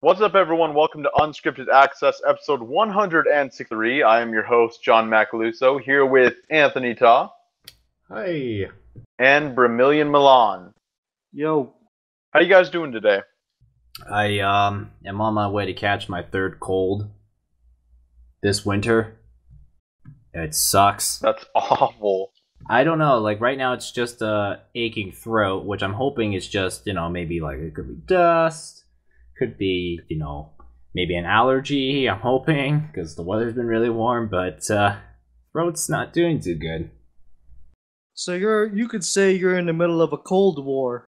What's up, everyone? Welcome to Unscripted Access, episode 163. I am your host, John Macaluso, here with Anthony Ta. Hi. And Bramillion Milan. Yo. How you guys doing today? I am on my way to catch my third cold this winter. It sucks. That's awful. I don't know, like right now it's just a aching throat, which I'm hoping is just, maybe like it could be dust. Could be, maybe an allergy, I'm hoping, because the weather's been really warm, but throat's not doing too good. So you could say you're in the middle of a cold war.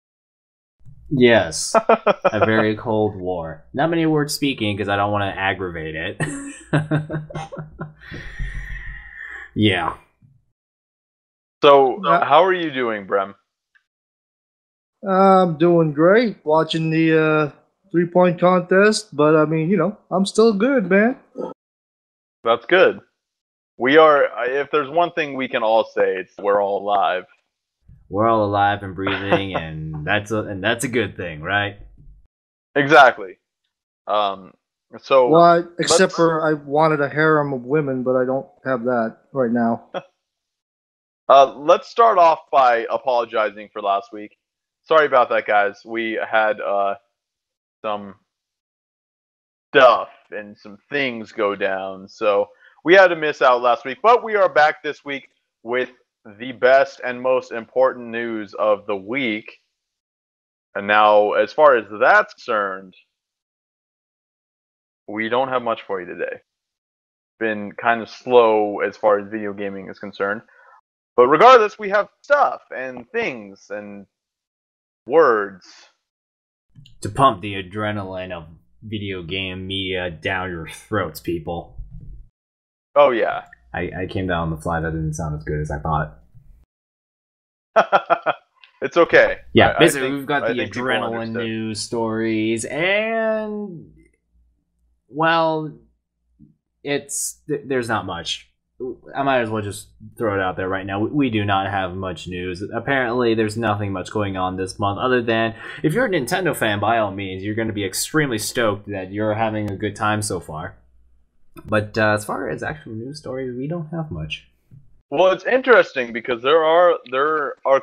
Yes, a very cold war. Not many words speaking, because I don't want to aggravate it. Yeah. So, how are you doing, Brem? I'm doing great, watching the 3-point contest, but I mean, I'm still good, man. That's good. We are, if there's one thing we can all say, it's we're all alive. We're all alive and breathing, and that's a good thing, right? Exactly. So well, except for I wanted a harem of women, but I don't have that right now. Let's start off by apologizing for last week. Sorry about that, guys. We had some stuff and some things go down, so we had to miss out last week, but we are back this week with the best and most important news of the week. And now, as far as that's concerned, we don't have much for you today. Been kind of slow as far as video gaming is concerned, but regardless, we have stuff and things and words to pump the adrenaline of video game media down your throats, people. Oh, yeah. I came down on the fly. That didn't sound as good as I thought. It's okay. Yeah, basically, we've got the adrenaline news stories, and, well, there's not much. I might as well just throw it out there right now. We do not have much news. Apparently, there's nothing much going on this month other than, if you're a Nintendo fan, by all means, you're going to be extremely stoked that you're having a good time so far. But as far as actual news stories, we don't have much. Well, it's interesting because there are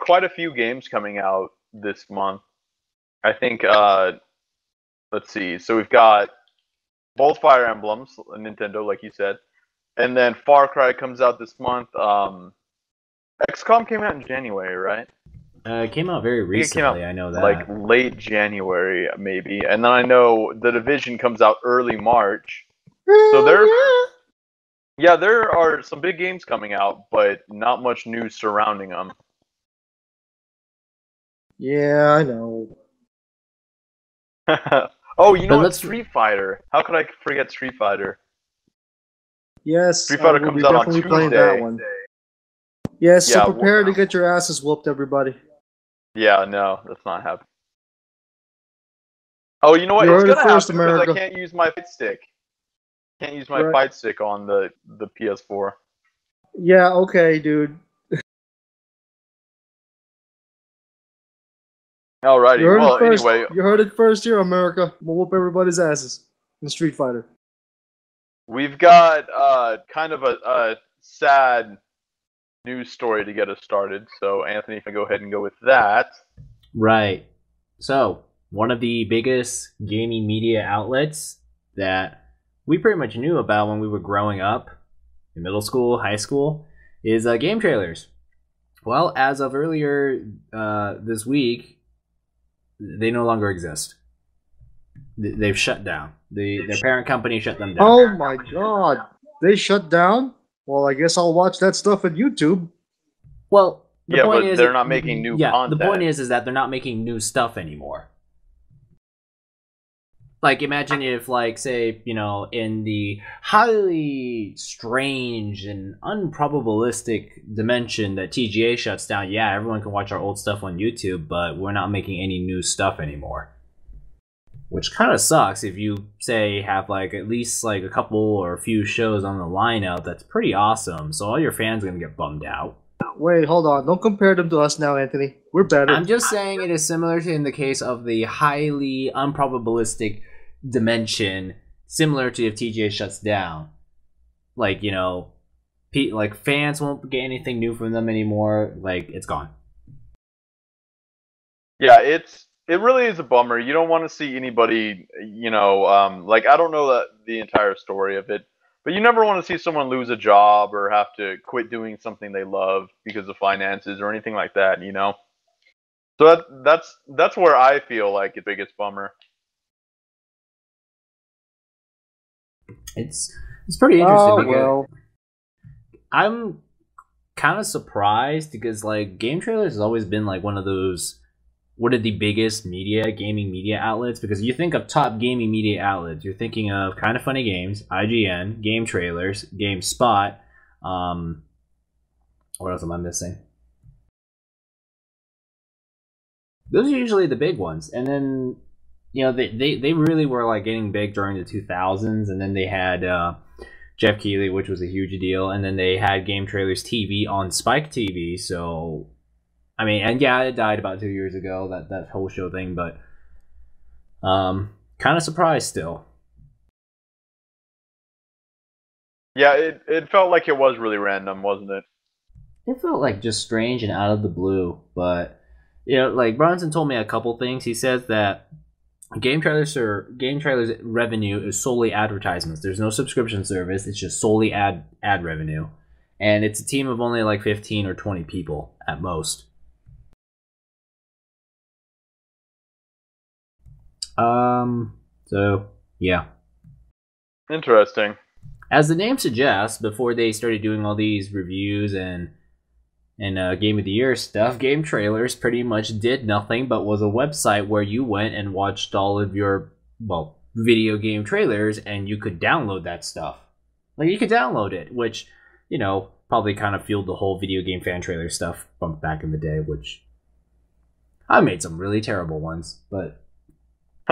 quite a few games coming out this month. I think, let's see. So we've got both Fire Emblems, Nintendo, like you said. And then Far Cry comes out this month. XCOM came out in January, right? It came out very recently, I know that. Like late January, maybe. And then I know The Division comes out early March. So there are some big games coming out, but not much news surrounding them. Yeah, I know. Oh, you know what? Street Fighter. How could I forget Street Fighter? Yes, Street Fighter comes out on Tuesday. Playing that one. Yes, so prepare to get your asses whooped, everybody. Yeah, no, that's not happening. Oh, you know what? It's gonna happen because I can't use my fight stick. Can't use my fight stick on the PS4. Yeah, okay, dude. Alrighty. Well, anyway, you heard it first here, America. We'll whoop everybody's asses in Street Fighter. We've got kind of a sad news story to get us started. So, Anthony, if I go ahead and go with that. Right. So, one of the biggest gaming media outlets that we pretty much knew about when we were growing up in middle school, high school, is GameTrailers. Well, as of earlier this week, they no longer exist. They've shut down. Their parent company shut them down. Oh my god. They shut down? Well, I guess I'll watch that stuff on YouTube. Well, but they're not making new content. The point is that they're not making new stuff anymore. Like, imagine if, like, say, in the highly strange and unprobabilistic dimension that TGA shuts down, yeah, everyone can watch our old stuff on YouTube, but we're not making any new stuff anymore. Which kind of sucks if you, say, have, like, at least, like, a couple or a few shows on the lineup. That's pretty awesome, so all your fans are going to get bummed out. Wait, hold on. Don't compare them to us now, Anthony. We're better. I'm just saying it is similar to in the case of the highly unprobabilistic dimension, similar to if TGA shuts down. Like, you know, like fans won't get anything new from them anymore. Like, it's gone. Yeah, it really is a bummer. You don't want to see anybody, you know, like I don't know the entire story of it, but you never want to see someone lose a job or have to quit doing something they love because of finances or anything like that, you know. So that's where I feel like the biggest bummer. It's pretty interesting because well, I'm kind of surprised because like GameTrailers has always been like one of those one of the biggest gaming media outlets, because you think of top gaming media outlets, you're thinking of Kind of Funny Games, IGN, GameTrailers, GameSpot. What else am I missing? Those are usually the big ones, and then you know they really were like getting big during the 2000s, and then they had Jeff Keighley, which was a huge deal, and then they had GameTrailers TV on Spike TV. So I mean, and yeah, it died about 2 years ago, that whole show thing, but kind of surprised still. Yeah, it felt like it was really random, wasn't it? It felt like just strange and out of the blue, but you know, like Bronson told me a couple things. He says that GameTrailers revenue is solely advertisements. There's no subscription service. It's just solely ad revenue, and it's a team of only like 15 or 20 people at most. So yeah. Interesting. As the name suggests, before they started doing all these reviews and Game of the Year stuff, GameTrailers pretty much did nothing but was a website where you went and watched all of your, well, video game trailers, and you could download that stuff. Like, you could download it, which, you know, probably kind of fueled the whole video game fan trailer stuff from back in the day, which I made some really terrible ones, but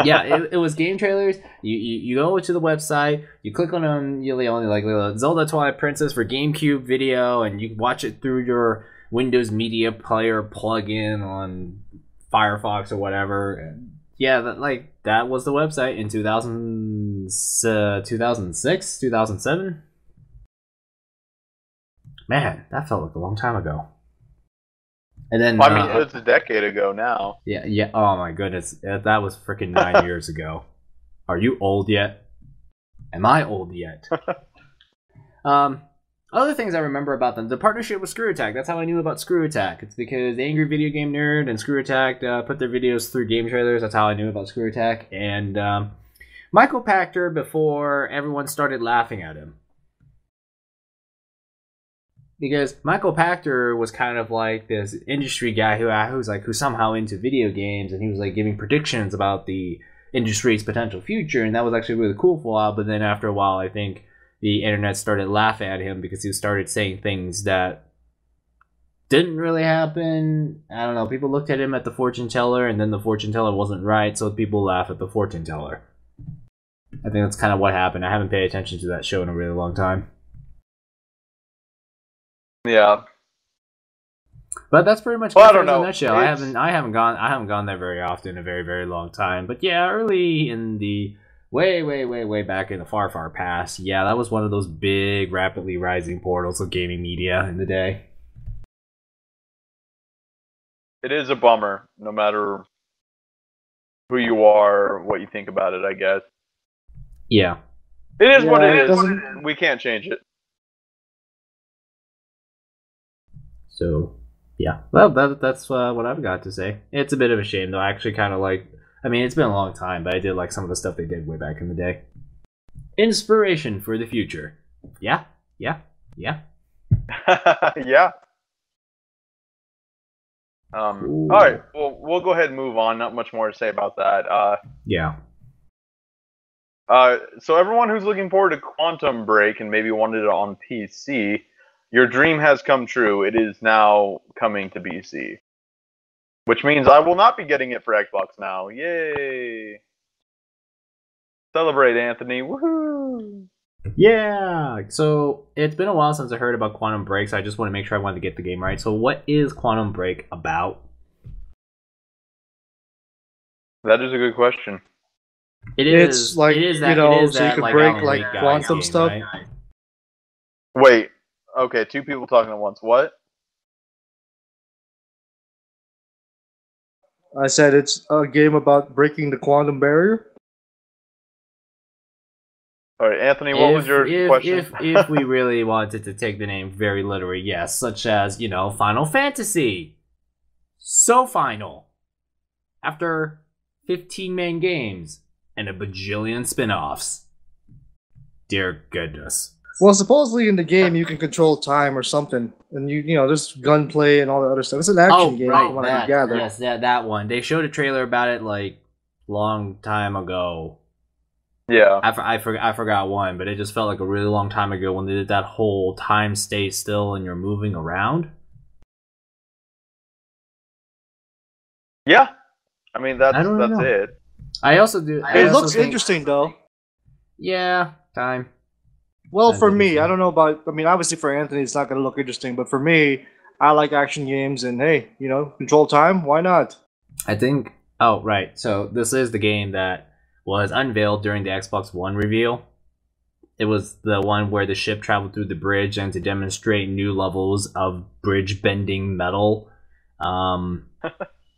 yeah, it was GameTrailers. You go to the website, you click on you only like Zelda Twilight Princess for GameCube video, and you watch it through your Windows Media Player plugin on Firefox or whatever. And yeah, that was the website in 2006, 2007. Man, that felt like a long time ago. And then I mean, it's a decade ago now. Yeah. Oh my goodness, that was freaking 9 years ago. Are you old yet? Am I old yet? Other things I remember about them: the partnership with Screw Attack. That's how I knew about Screw Attack. It's because the Angry Video Game Nerd and Screw Attack put their videos through GameTrailers. That's how I knew about Screw Attack. And Michael Pachter, before everyone started laughing at him. Because Michael Pachter was kind of like this industry guy who's somehow into video games, and he was like giving predictions about the industry's potential future, and that was actually really cool for a while. But then after a while, I think the internet started laughing at him because he started saying things that didn't really happen. I don't know. People looked at him at the fortune teller, and then the fortune teller wasn't right, so people laugh at the fortune teller. I think that's kind of what happened. I haven't paid attention to that show in a really long time. Yeah, but that's pretty much. Well, I don't know. In a nutshell. I haven't gone there very often in a very, very long time. But yeah, early in the way back in the far past, yeah, that was one of those big, rapidly rising portals of gaming media in the day. it is a bummer, no matter who you are, or what you think about it. I guess. Yeah, it is what it is. Doesn't... We can't change it. So, yeah. Well, that's what I've got to say. It's a bit of a shame, though. I actually kind of like... I mean, it's been a long time, but I did like some of the stuff they did way back in the day. Inspiration for the future. Yeah. Yeah. Cool. All right. Well, we'll go ahead and move on. Not much more to say about that. Yeah. So everyone who's looking forward to Quantum Break and maybe wanted it on PC... your dream has come true. It is now coming to PC. Which means I will not be getting it for Xbox now. Yay! Celebrate, Anthony. Woohoo! Yeah! So, it's been a while since I heard about Quantum Break, so I just want to make sure I wanted to get the game right. So, what is Quantum Break about? That is a good question. It's like, it is you that, know, it is so you that could like break Alan like Wake guy's quantum game, stuff. right? Wait. Okay, two people talking at once. What? I said it's a game about breaking the quantum barrier. All right, Anthony, what was your question? If we really wanted to take the name very literally, yes, such as, you know, Final Fantasy. So final. After 15 main games and a bajillion spin-offs. Dear goodness. Well, supposedly in the game you can control time or something, and you know there's gunplay and all that other stuff. It's an action game, from what I can gather. Yes, that one. They showed a trailer about it like long time ago. Yeah. I forgot one, but it just felt like a really long time ago when they did that whole time stay still and you're moving around. Yeah. I mean, that's know. it. I also do. It looks interesting though. Yeah, time. Well, for me, I don't know about. I mean, obviously for Anthony, it's not going to look interesting, but for me, I like action games, and hey, you know, control time. Why not? I think. Oh, right. So this is the game that was unveiled during the Xbox One reveal. It was the one where the ship traveled through the bridge, and to demonstrate new levels of bridge bending metal,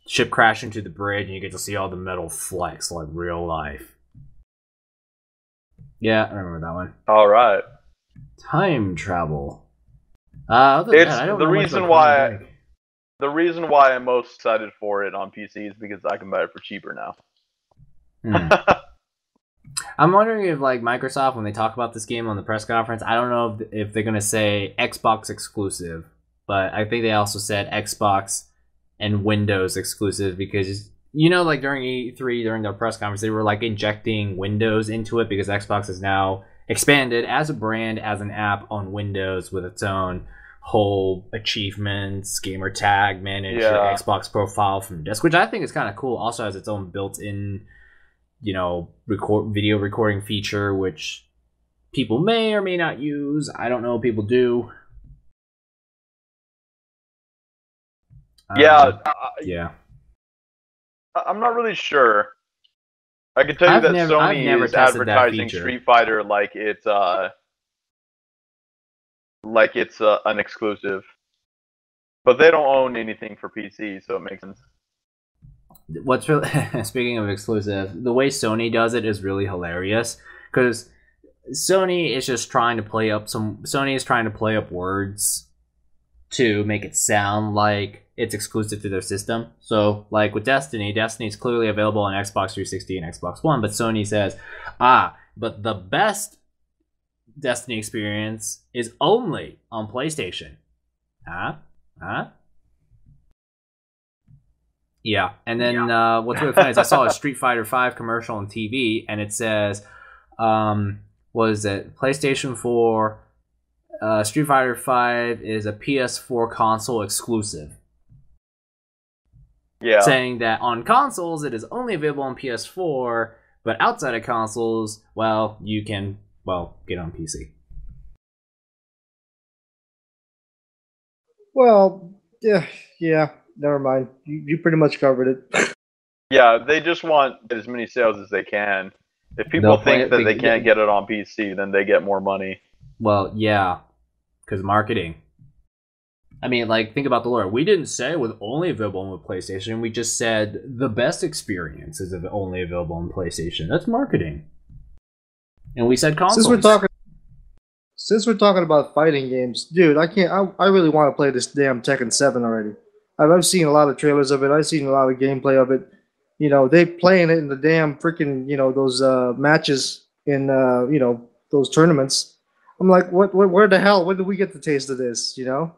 ship crashed into the bridge, and you get to see all the metal flex like real life. Yeah, I remember that one. All right. Time travel. It's the reason why. The reason why I'm most excited for it on PC is because I can buy it for cheaper now. I'm wondering if, like, Microsoft, when they talk about this game on the press conference, I don't know if they're gonna say Xbox exclusive, but I think they also said Xbox and Windows exclusive because, you know, like during E3, during their press conference, they were like injecting Windows into it because Xbox is now expanded as a brand, as an app on Windows with its own whole achievements, gamer tag, manage your Xbox profile from the desk, which I think is kind of cool. Also has its own built-in, you know, video recording feature, which people may or may not use. I don't know if people do. Yeah. Yeah. I'm not really sure. I can tell you that Sony is advertising Street Fighter like it's an exclusive, but they don't own anything for PC, so it makes sense. What's really speaking of exclusive, the way Sony does it is really hilarious because Sony is just trying to play up words to make it sound like it's exclusive to their system. So, like with Destiny is clearly available on Xbox 360 and Xbox One, but Sony says, but the best Destiny experience is only on PlayStation. Yeah, and then what's really funny is I saw a Street Fighter 5 commercial on TV, and it says, was it PlayStation 4? Street Fighter 5 is a PS4 console exclusive. Yeah. Saying that on consoles it is only available on PS4, but outside of consoles, well, you can get on PC. Well, yeah. Never mind. You pretty much covered it. Yeah, they just want as many sales as they can. If people think that they can't get it on PC, then they get more money. Well, yeah, because marketing. I mean, like, think about the lore. We didn't say it was only available on PlayStation. We just said the best experience is only available on PlayStation. That's marketing. And we said consoles. Since we're talking about fighting games, dude, I really want to play this damn Tekken 7 already. I've seen a lot of trailers of it. I've seen a lot of gameplay of it. You know, they playing it in the damn freaking, you know, those matches in, you know, those tournaments. I'm like, where the hell? When did we get the taste of this, you know?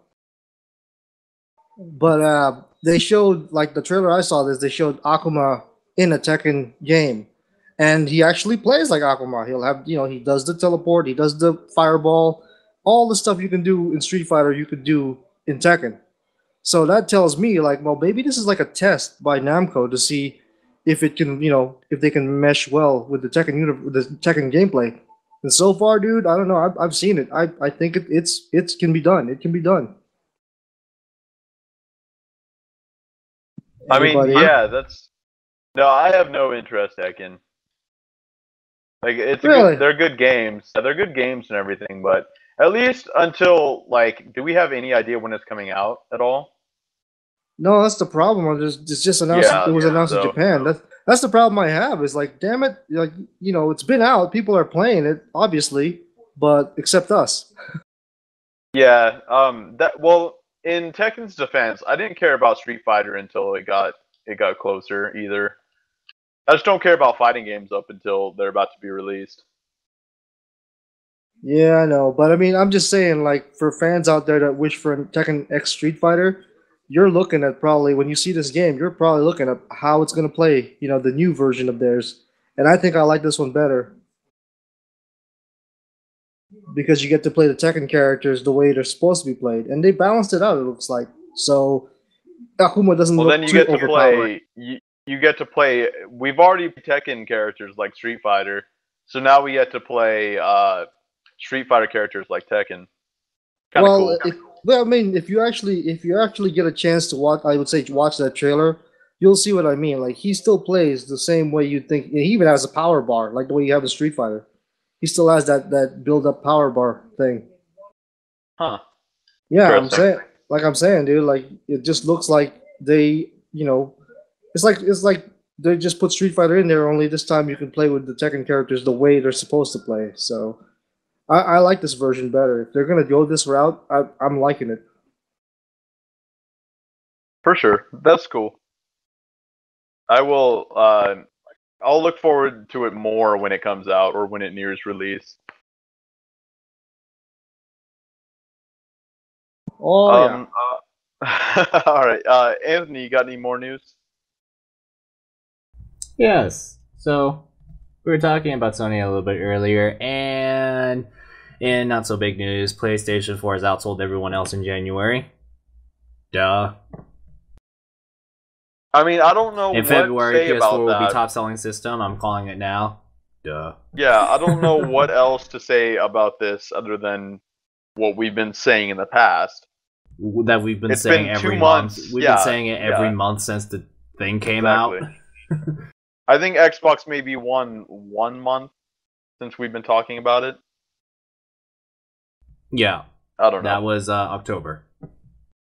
But they showed, like, the trailer I saw they showed Akuma in a Tekken game. And he actually plays like Akuma. He'll have, you know, he does the teleport, he does the fireball, all the stuff you can do in Street Fighter, you could do in Tekken. So that tells me, like, well, maybe this is like a test by Namco to see if it can, you know, if they can mesh well with the Tekken gameplay. And so far, dude, I don't know. I've seen it. I think it can be done. It can be done. I mean, yeah, no, I have no interest, Tekken. Like it's a Really? good. They're good games. They're good games and everything, but at least until like, do we have any idea when it's coming out at all? No, that's the problem. It's just announced. It Yeah. was announced in So Japan. That's the problem I have. Is like, damn it, like it's been out. People are playing it, obviously, but except us. yeah. That well, in Tekken's defense, I didn't care about Street Fighter until it got closer. Either I just don't care about fighting games up until they're about to be released. Yeah, I know, but I mean, I'm just saying, like, for fans out there that wish for a Tekken X Street Fighter, you're looking at probably when you see this game, you're probably looking at how it's gonna play. The new version of theirs, and I think I like this one better because you get to play the Tekken characters the way they're supposed to be played, and they balanced it out. It looks like so Akuma doesn't Well, look then you too get to overpowered. play. You get to play. We've already Tekken characters like Street Fighter, so now we get to play Street Fighter characters like Tekken. Kind of Well, cool. I mean, if you actually get a chance to watch, I would say watch that trailer. You'll see what I mean. Like he still plays the same way you think. He even has a power bar, like the way you have in Street Fighter. He still has that build up power bar thing. Huh. Yeah, Interesting. I'm saying, dude. Like it just looks like it's like they just put Street Fighter in there. Only this time you can play with the Tekken characters the way they're supposed to play. So I like this version better. If they're gonna go this route, I'm liking it. For sure. That's cool. I will. I'll look forward to it more when it comes out or when it nears release. Oh yeah. All right. Anthony, you got any more news? Yes. So we were talking about Sony a little bit earlier, and in not so big news, PlayStation 4 has outsold everyone else in January. Duh. I mean, I don't know In what February, to say PS4 about will be that. top selling system. I'm calling it now. Duh. Yeah, I don't know what else to say about this other than what we've been saying in the past. That we've been It's saying been every 2 month. months. We've Yeah, been saying it every yeah. month since the thing came Exactly. out. I think Xbox maybe won 1 month since we've been talking about it. Yeah, I don't know. that was October.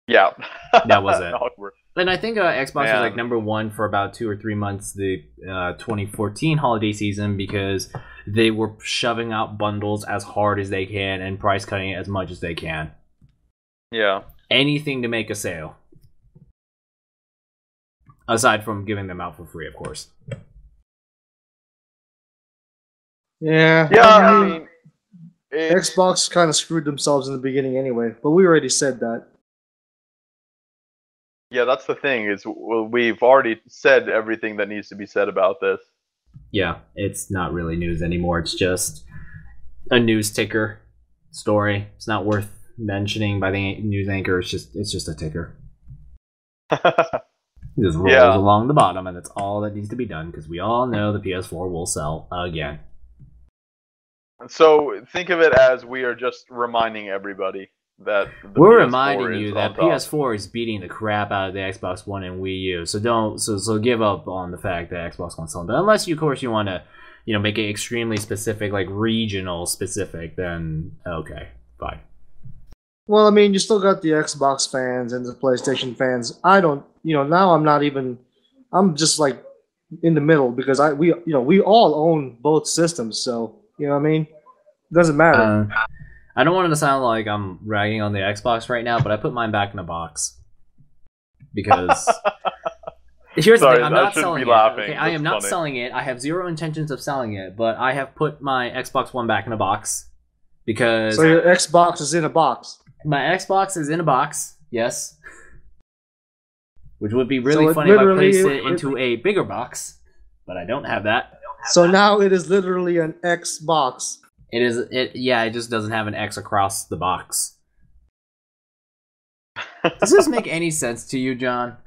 Yeah. That was it. Awkward. And I think Xbox was like Man. #1 for about 2 or 3 months the 2014 holiday season because they were shoving out bundles as hard as they can and price cutting it as much as they can. Yeah. Anything to make a sale. Aside from giving them out for free, of course. Yeah. Yeah, I I mean, mean, it's, Xbox kind of screwed themselves in the beginning anyway, but we already said that. yeah, that's the thing is we've already said everything that needs to be said about this. Yeah, it's not really news anymore. It's just a news ticker story. It's not worth mentioning by the news anchor. It's just a ticker. It just rolls Yeah. along the bottom, and that's all that needs to be done because we all know the PS4 will sell again. So think of it as we are just reminding everybody that the We're PS4 reminding is you on that top. PS4 is beating the crap out of the Xbox One and Wii U. So don't give up on the fact that Xbox One's selling. But unless you, of course, you want to, make it extremely specific, like regional specific, then okay, fine. Well, I mean, you still got the Xbox fans and the PlayStation fans. I don't, now I'm not even. I'm just like in the middle because we all own both systems, so you know what I mean. Doesn't matter. I don't want it to sound like I'm ragging on the Xbox right now, but I put mine back in the box because here's the Sorry, thing: I'm I not shouldn't selling be it. laughing. Okay, I am That's not funny. selling it. I have zero intentions of selling it, but I have put my Xbox One back in a box because So your Xbox is in a box. my Xbox is in a box. Yes, which would be So really it funny if I literally- placed it into a bigger box, but I don't have that. So now it is literally an Xbox. It just doesn't have an X across the box. Does this make any sense to you, John?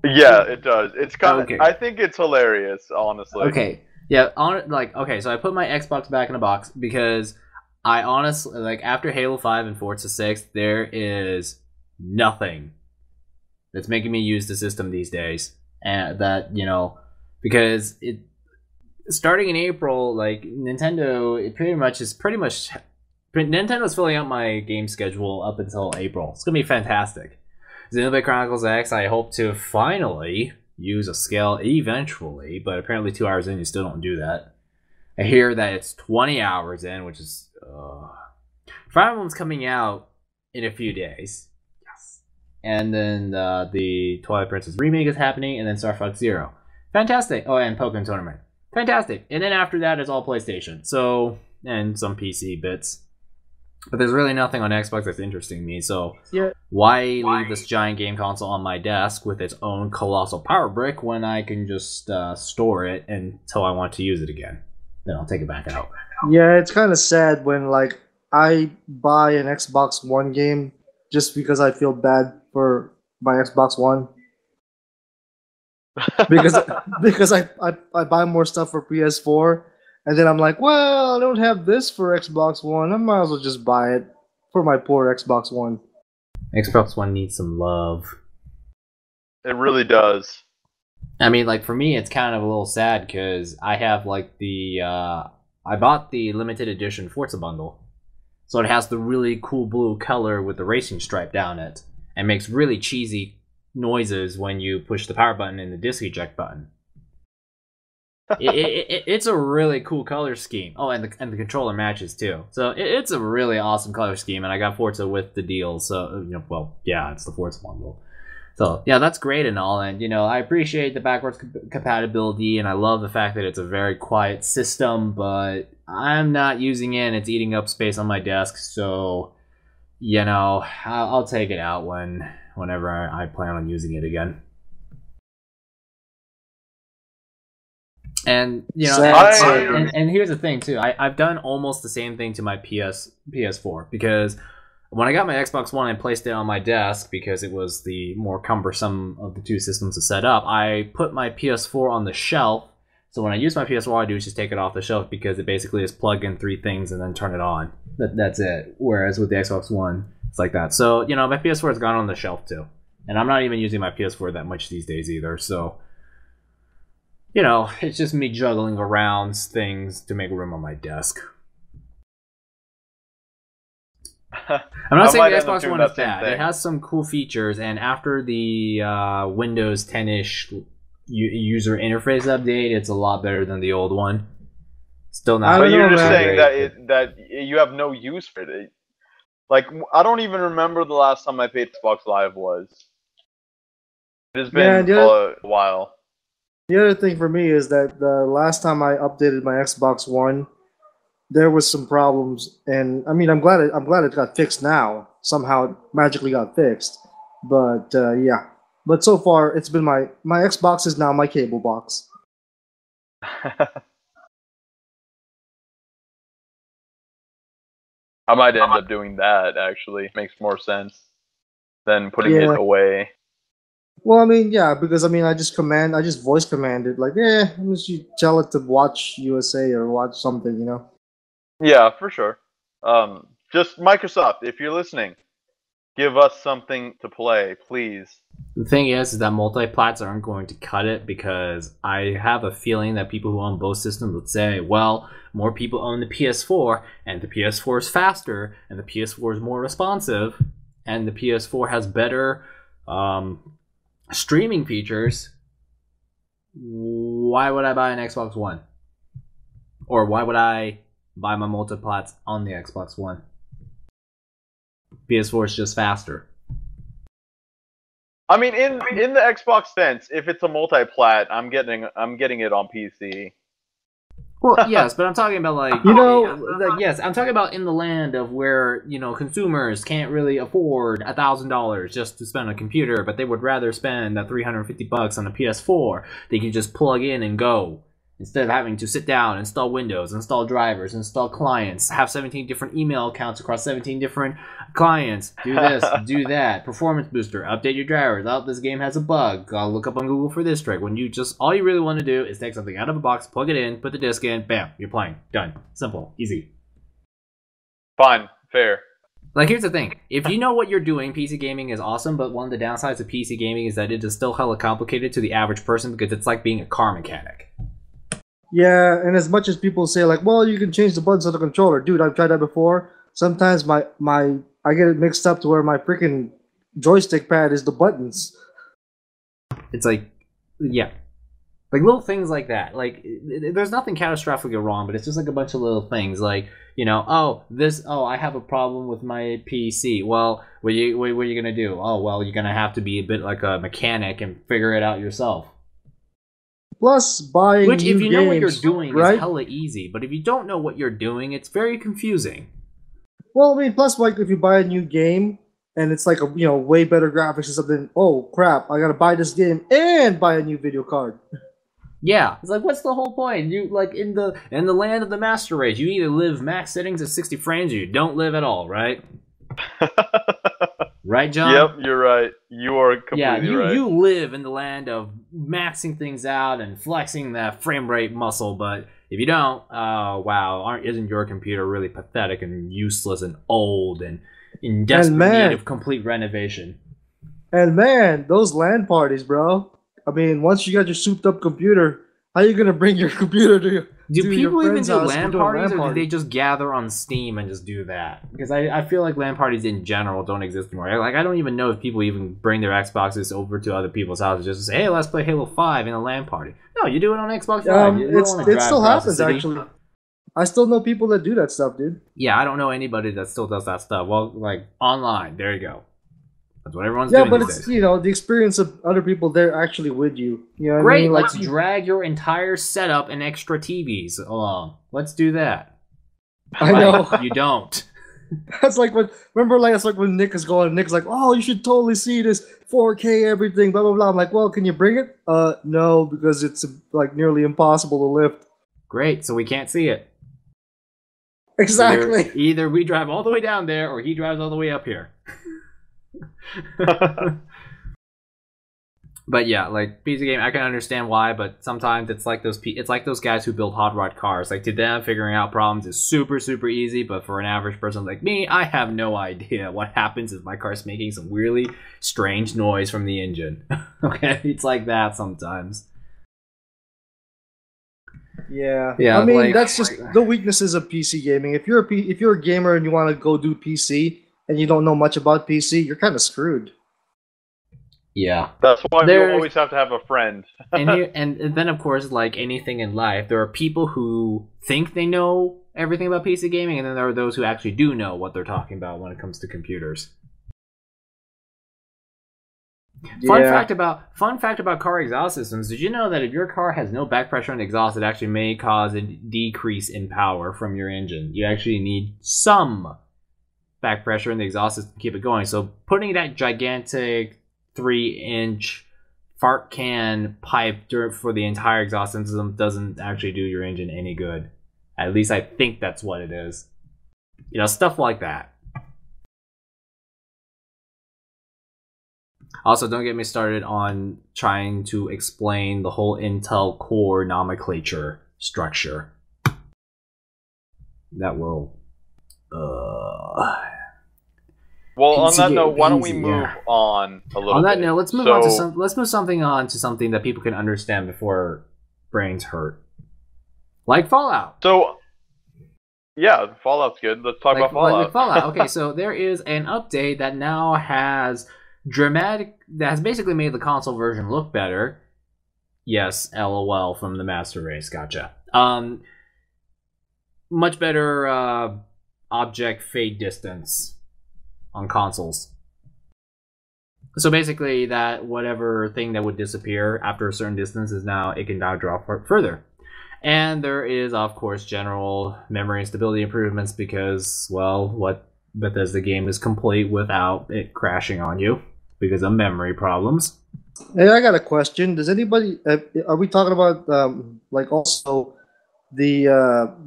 Yeah, it does. It's kind of. Okay. I think it's hilarious, honestly. Okay. Yeah, so I put my Xbox back in a box because I honestly, after Halo 5 and Forza 6, there is nothing that's making me use the system these days. And that, because starting in April, like Nintendo, Nintendo's filling out my game schedule up until April. It's gonna be fantastic. Xenoblade Chronicles X, I hope to finally use a scale eventually, but apparently 2 hours in you still don't do that. I hear that it's 20 hours in, which is Fire Emblem's coming out in a few days. Yes. And then the Twilight Princess remake is happening, and then Star Fox Zero. Fantastic. Oh, and Pokemon Tournament. Fantastic. And then after that, it's all PlayStation. So, and some PC bits. But there's really nothing on Xbox that's interesting me, so why leave this giant game console on my desk with its own colossal power brick when I can just store it until I want to use it again? Then I'll take it back out. Yeah, it's kind of sad when like I buy an Xbox One game just because I feel bad for my Xbox One. because I buy more stuff for PS4. And then I'm like, well, I don't have this for Xbox One. I might as well just buy it for my poor Xbox One. Xbox One needs some love. It really does. I mean, like, for me, it's kind of a little sad because I have, like, I bought the limited edition Forza bundle. So it has the really cool blue color with the racing stripe down it. And makes really cheesy noises when you push the power button and the disc eject button. It's a really cool color scheme. Oh, and the controller matches too. So it's a really awesome color scheme, and I got Forza with the deal. So well, yeah, it's the Forza bundle. So yeah, that's great and all, and I appreciate the backwards compatibility, and I love the fact that it's a very quiet system. But I'm not using it, and it's eating up space on my desk. So I'll take it out whenever I plan on using it again. And and here's the thing too. I've done almost the same thing to my PS4 because when I got my Xbox One, I placed it on my desk because it was the more cumbersome of the two systems to set up. I put my PS4 on the shelf, so when I use my PS4, all I do is just take it off the shelf because it basically is plug in 3 things and then turn it on. That's it. Whereas with the Xbox One, it's like that. So my PS4 has gone on the shelf too, and I'm not even using my PS4 that much these days either. So. It's just me juggling around things to make room on my desk. I'm not saying the Xbox One is bad. It has some cool features, and after the Windows 10-ish user interface update, it's a lot better than the old one. Still not. But you're just saying that you have no use for it. Like, I don't even remember the last time I paid Xbox Live was. It has been a while. The other thing for me is that the last time I updated my Xbox One, there was some problems, and I mean, I'm glad it got fixed now. Somehow, it magically got fixed. But yeah, but so far, it's been my Xbox is now my cable box. I might end up doing that. Actually, makes more sense than putting it away. Well, I mean, yeah, because I mean, I just voice command it, like, you tell it to watch USA or watch something, Yeah, for sure. Just Microsoft, if you're listening, give us something to play, please. The thing is that multi-plats aren't going to cut it because I have a feeling that people who own both systems would say, well, more people own the PS4, and the PS4 is faster, and the PS4 is more responsive, and the PS4 has better streaming features. Why would I buy an Xbox One? Or why would I buy my multiplats on the Xbox One? PS4 is just faster. I mean, in the Xbox sense, if it's a multi-plat, I'm getting it on PC. Well, yes, but I'm talking about yes, I'm talking about in the land of where consumers can't really afford $1,000 just to spend on a computer, but they would rather spend that $350 on a PS4. They can just plug in and go instead of having to sit down, install Windows, install drivers, install clients, have 17 different email accounts across 17 different clients. Do this, do that. Performance booster. Update your drivers. Oh, this game has a bug. I'll look up on Google for this trick. When all you really want to do is take something out of a box, plug it in, put the disc in, bam, you're playing. Done. Simple. Easy. Fine. Fair. Like, here's the thing. If you know what you're doing, PC gaming is awesome, but one of the downsides of PC gaming is that it is still hella complicated to the average person because it's like being a car mechanic. Yeah, and as much as people say like, well, you can change the buttons on the controller, dude, I've tried that before. Sometimes my I get it mixed up to where my freaking joystick pad is the buttons. It's like, yeah, like little things like that. Like, there's nothing catastrophically wrong, but it's just like a bunch of little things. Like, I have a problem with my PC. Well, what are you gonna do? Oh, well, you're gonna have to be a bit like a mechanic and figure it out yourself. Plus, buying Which, if you know what you're games, doing, right? is hella easy. But if you don't know what you're doing, it's very confusing. Well, I mean, plus, like, if you buy a new game and it's like a way better graphics or something, oh crap, I gotta buy this game and buy a new video card. Yeah, it's like, what's the whole point? You like in the land of the master race, you either live max settings at 60 frames or you don't live at all, right? Right, John? Yep, you're right. You are completely right. You live in the land of maxing things out and flexing that frame rate muscle, but if you don't, wow, isn't your computer really pathetic and useless and old and in desperate need of complete renovation? And man, those LAN parties, bro. I mean, once you got your souped up computer, how are you gonna bring your computer to Do people even do LAN LAN parties, or do they just gather on Steam and just do that? Because I feel like LAN parties in general don't exist anymore. Like, I don't even know if people even bring their Xboxes over to other people's houses just to say, hey, let's play Halo 5 in a LAN party. No, you do it on Xbox Live. It still happens, actually. I still know people that do that stuff, dude. Yeah, I don't know anybody that still does that stuff. Well, like, online. There you go. That's what everyone's doing. Yeah, but it's the experience of other people there actually with you. You know Great, I mean? let's drag your entire setup and extra TVs along. Let's do that. I know. You don't. That's like when it's like when Nick is going. Nick's like, "Oh, you should totally see this 4K everything." Blah blah blah. I'm like, "Well, can you bring it?" No, because it's like nearly impossible to lift. Great, so we can't see it. Exactly. Either we drive all the way down there, or he drives all the way up here. But yeah, like PC game, I can understand why, but sometimes it's like those guys who build hot rod cars. Like, to them, figuring out problems is super easy, but for an average person like me, I have no idea what happens if my car's making some really strange noise from the engine. Okay, it's like that sometimes. Yeah. I mean, like, that's just the weaknesses of PC gaming. If you're a gamer and you want to go do PC and you don't know much about PC, you're kind of screwed. Yeah. That's why you always have to have a friend. and then, of course, like anything in life, there are people who think they know everything about PC gaming, and then there are those who actually do know what they're talking about when it comes to computers. Yeah. Fun fact about car exhaust systems. Did you know that if your car has no back pressure on the exhaust, it actually may cause a decrease in power from your engine? You actually need some back pressure in the exhaust system to keep it going. So putting that gigantic 3-inch fart can pipe for the entire exhaust system doesn't actually do your engine any good. At least I think that's what it is. Stuff like that. Also, don't get me started on trying to explain the whole Intel Core nomenclature structure. That will... Well, on that note, why don't we move on a little bit? On that note, let's move something on to something that people can understand before brains hurt. Like Fallout. So, yeah, Fallout's good. Let's talk about Fallout. Like Fallout. Okay, so there is an update that now has that has basically made the console version look better. Yes, LOL from the Master Race. Gotcha. Much better object fade distance on consoles. So basically, that whatever thing that would disappear after a certain distance it can now draw further. And there is, of course, general memory and stability improvements because, well, what Bethesda game is complete without it crashing on you because of memory problems. Hey, I got a question. Does anybody are we talking about like also the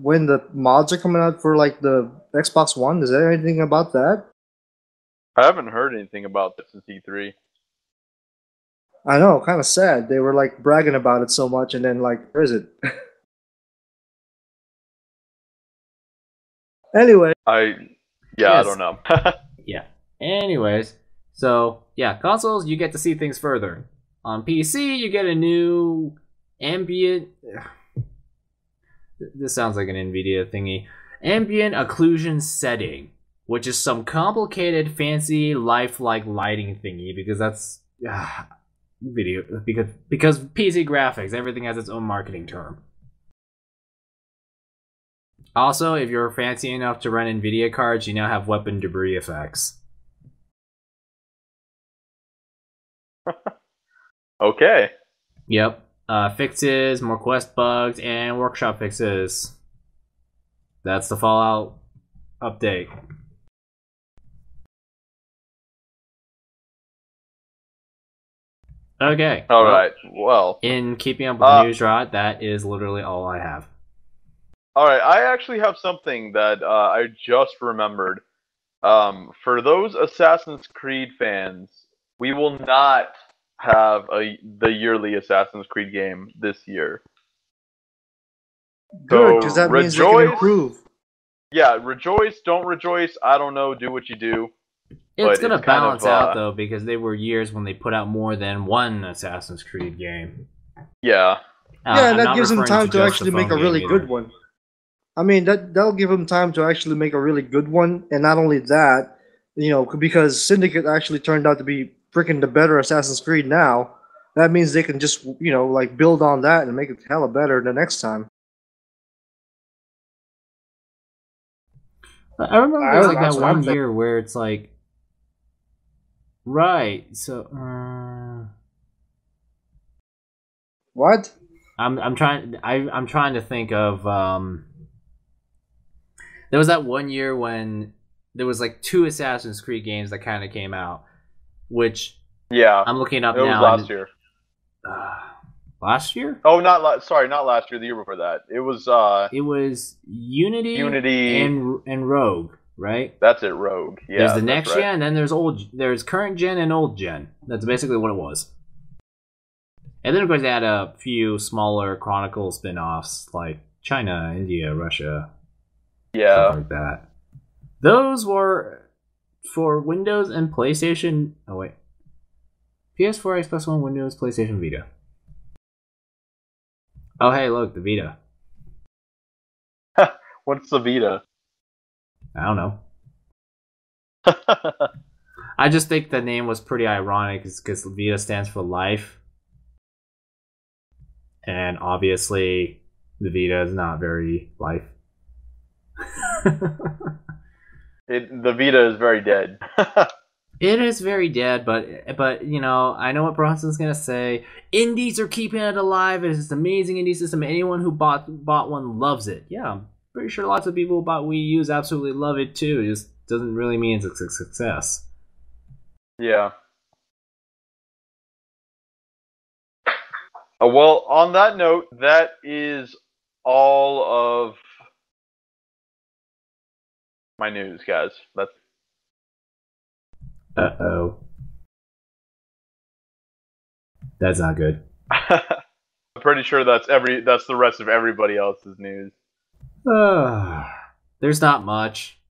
when the mods are coming out for like the Xbox One? Is there anything about that? I haven't heard anything about this since E3. I know, kind of sad. They were like bragging about it so much, and then like, where is it? Anyway, I don't know. Yeah. Anyways, so yeah, consoles, you get to see things further. On PC, you get a new ambient. This sounds like an NVIDIA thingy. Ambient occlusion setting, which is some complicated, fancy, lifelike lighting thingy, because that's video. Because PC graphics, everything has its own marketing term. Also, if you're fancy enough to run NVIDIA cards, you now have weapon debris effects. Okay. Yep. Fixes, more quest bugs, and workshop fixes. That's the Fallout update. Okay. All right. Well, in keeping up with the news, Rod, that is literally all I have. All right. I actually have something that I just remembered. For those Assassin's Creed fans, we will not have the yearly Assassin's Creed game this year. Good, because that means they can improve. Yeah, rejoice, don't rejoice, I don't know, do what you do. It's going to balance out, though, because there were years when they put out more than one Assassin's Creed game. Yeah. Yeah, and that gives them time to actually make a really good one. I mean, that'll give them time to actually make a really good one, and not only that, you know, because Syndicate actually turned out to be freaking the better Assassin's Creed now, that means they can just, you know, like build on that and make it hella better the next time. I remember there's like that one year where it's like, right, so what? I'm trying to think of there was that one year when there was like 2 Assassin's Creed games that kind of came out, which I'm looking up now. It was last year. Last year? Oh, not last year. The year before that. It was Unity and Rogue, right? That's it, Rogue. Yeah. There's the next gen, and then there's current gen and old gen. That's basically what it was. And then of course they had a few smaller Chronicle spin-offs like China, India, Russia. Yeah. Stuff like that. Those were for Windows and PlayStation. Oh wait. PS4, Xbox One, Windows, PlayStation Vita. Oh, hey, look, the Vita. What's the Vita? I don't know. I just think the name was pretty ironic because Vita stands for life. And obviously, the Vita is not very life. The Vita is very dead. It is very dead, but you know, I know what Bronson's gonna say. Indies are keeping it alive. It's this amazing indie system. Anyone who bought one loves it. Yeah, I'm pretty sure lots of people who bought Wii U's absolutely love it too. It just doesn't really mean it's a success. Yeah. Well, on that note, that is all of my news, guys. That's. Uh-oh. That's not good. I'm pretty sure that's the rest of everybody else's news. There's not much.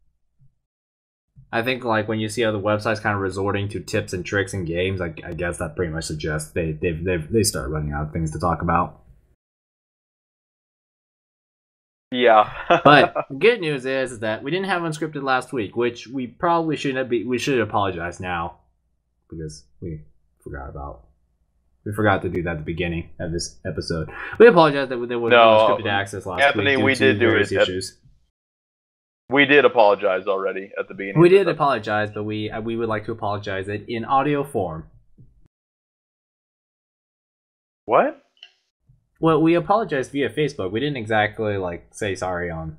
I think like when you see other websites kind of resorting to tips and tricks in games, I guess that pretty much suggests they start running out of things to talk about. Yeah. But the good news is that we didn't have Unscripted last week, which we probably shouldn't be. We should apologize now because we forgot to do that at the beginning of this episode. We apologize that there wasn't Unscripted Access last week. Anthony, we did do it. Issues. We did apologize already at the beginning. We did apologize, but we would like to apologize it in audio form. What? Well, we apologized via Facebook. We didn't exactly like say sorry on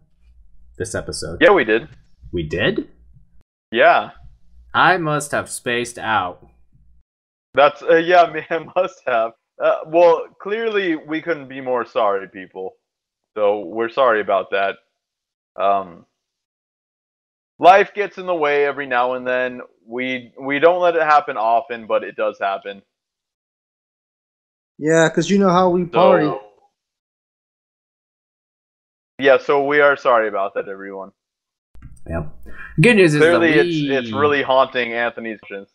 this episode. Yeah, we did. We did? Yeah. I must have spaced out. That's yeah, man, must have. Well, clearly we couldn't be more sorry, people. So we're sorry about that. Life gets in the way every now and then. We don't let it happen often, but it does happen. Yeah, because you know how we party. Yeah, so we are sorry about that, everyone. Yep. Good news is clearly it's really haunting Anthony's conscience.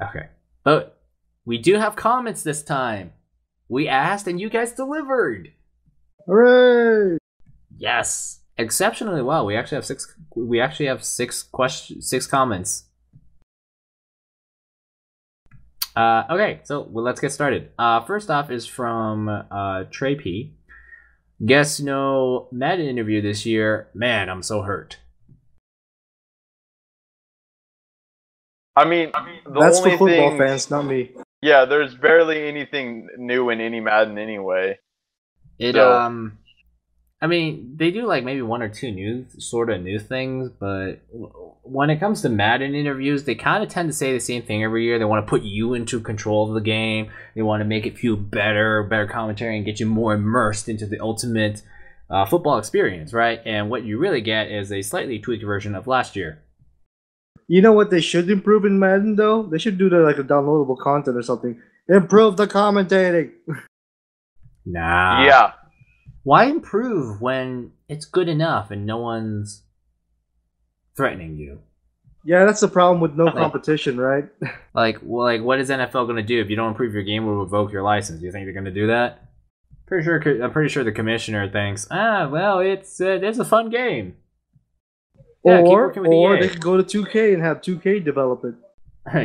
Okay, but we do have comments this time. We asked and you guys delivered. Hooray! Yes, exceptionally well. We actually have six. We actually have six comments. Okay, so let's get started. First off is from Trey P. Guess no Madden interview this year. Man, I'm so hurt. I mean, That's for football fans, not me. Yeah, there's barely anything new in any Madden anyway. I mean, they do like maybe one or two new things, but when it comes to Madden interviews, they kind of tend to say the same thing every year. They want to put you into control of the game. They want to make it feel better commentary, and get you more immersed into the ultimate football experience, right? And what you really get is a slightly tweaked version of last year. You know what they should improve in Madden, though? They should do that like a downloadable content or something. Improve the commentating. Nah. Yeah. Why improve when it's good enough and no one's threatening you? Yeah, that's the problem with no competition, right? Like, what is NFL going to do if you don't improve your game? Will revoke your license? Do you think they're going to do that? I'm pretty sure the commissioner thinks, well, it's a fun game. Yeah, or they could go to 2K and have 2K develop it.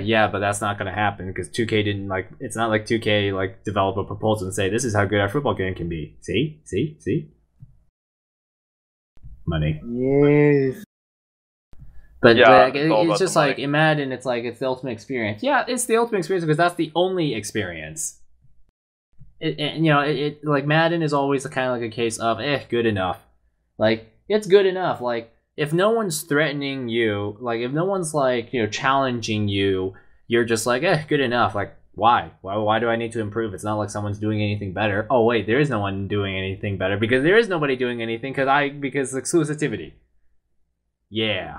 Yeah, but that's not going to happen because 2K didn't it's not like 2K develop a proposal and say this is how good our football game can be. See? Money. Yes. But yeah, it's just like in Madden, it's like it's the ultimate experience. Yeah, it's the ultimate experience because that's the only experience. Like Madden is always kind of like a case of good enough. Like it's good enough. Like if no one's threatening you, like if no one's challenging you, you're just like good enough. Like why do I need to improve? It's not like someone's doing anything better. Oh wait, there is no one doing anything better because there is nobody doing anything because exclusivity. Yeah.